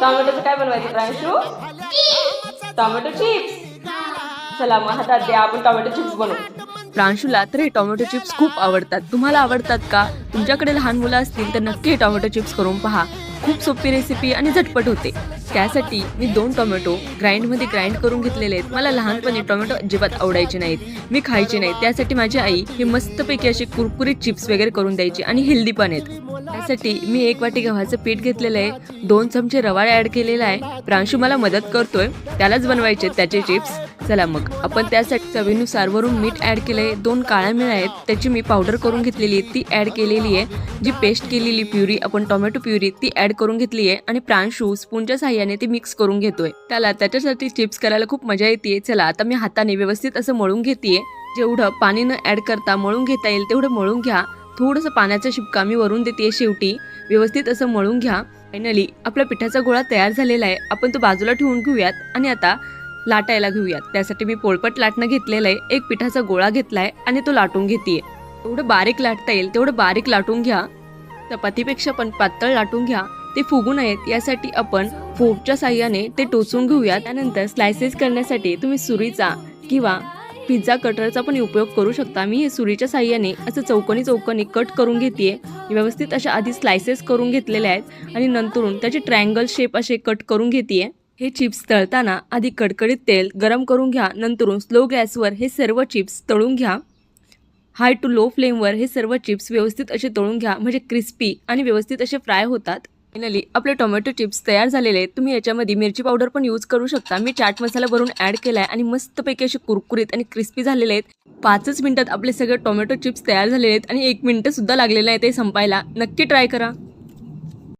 टोमॅटोचं काय बनवायचं प्रांशू? Tomato chips. चला मग हातात द्या, आपण टोमॅटो चिप्स बनवू. प्रांशूला तर हे टोमॅटो चिप्स खूप आवडतात. तुम्हाला आवडतात का? तुमच्याकडे लहान मुलं असतील तर नक्की हे टोमॅटो चिप्स करून पहा. खूप सोपी रेसिपी आणि झटपट होते. त्यासाठी मी 2 टोमॅटो ग्राइंडमध्ये ग्राइंड करून घेतलेले आहेत. मला लहानपणी टोमॅटो अजिबात आवडायचे नाहीत, मी खायचे नाहीत. त्यासाठी माझी आई हे मस्तपैकी असे कुरकुरीत चिप्स वगैरे करून द्यायची आणि हेल्दी पण आहेत. त्यासाठी मी 1 वाटी गव्हाचं पीठ घेतलेलं आहे, 2 चमचे रवा ॲड केलेला आहे. प्रांशू मला मदत करतोय, त्यालाच बनवायचे त्याचे चिप्स. चला मग आपण त्यासाठी चवीनुसार वरून मीठ ॲड केलंय. 2 काळ्या मिऱ्या आहेत, त्याची मी पावडर करून घेतलेली आहे, ती ॲड केलेली आहे. जी पेस्ट केलेली प्युरी आपण टोमॅटो प्युरी ती ॲड करून घेतली आहे आणि प्रांशू स्पूनच्या साहाय्याने ती मिक्स करून घेतोय. त्याला त्याच्यासाठी चिप्स करायला खूप मजा येते. चला आता मी हाताने व्यवस्थित असं मळून घेतेय. जेवढं पाणी न ॲड करता मळून घेता येईल तेवढं मळून घ्या. थोडंसं पाण्याचा शिपका मी वरून देते शेवटी. व्यवस्थित असं मळून घ्या. फायनली आपला पिठाचा गोळा तयार झालेला आहे. आपण तो बाजूला ठेवून घेऊयात आणि आता लाटायला घेऊयात. त्यासाठी मी पोळपट लाटणं घेतलेलं आहे. एक पिठाचा गोळा घेतलाय आणि तो लाटून घेतेय. एवढं बारीक लाटता येईल तेवढं बारीक लाटून घ्या. चपातीपेक्षा पण पातळ लाटून घ्या. ते फुगू नयेत यासाठी आपण फोर्कच्या साहाय्याने ते टोचून घेऊयात. त्यानंतर स्लायसेस करण्यासाठी तुम्ही सुरीचा किंवा पिझ्झा कटरचा पण उपयोग करू शकता. मी हे सुरीच्या साहाय्याने असं चौकोनी चौकोनी कट करून घेतेय. व्यवस्थित अशा आधी स्लायसेस करून घेतलेले आहेत आणि नंतरून त्याचे ट्रायंगल शेप असे कट करून घेतेय. हे चिप्स तळताना आधी कडकडीत तेल गरम करून घ्या. नंतरून स्लो गॅसवर हे सर्व चिप्स तळून घ्या. हाय टू लो फ्लेमवर हे सर्व चिप्स व्यवस्थित असे तळून घ्या, म्हणजे क्रिस्पी आणि व्यवस्थित असे फ्राय होतात. फायनली आपले टोमॅटो चिप्स तयार झालेले आहेत. तुम्ही याच्यामध्ये मिरची पावडर पण यूज करू शकता. मी चाट मसाला भरून ॲड केलाय आणि मस्तपैकी असे कुरकुरीत आणि क्रिस्पी झालेले आहेत. 5च मिनिटात आपले सगळे टोमॅटो चिप्स तयार झालेले आहेत आणि 1 मिनिट सुद्धा लागलेलं आहे ते संपायला. नक्की ट्राय करा.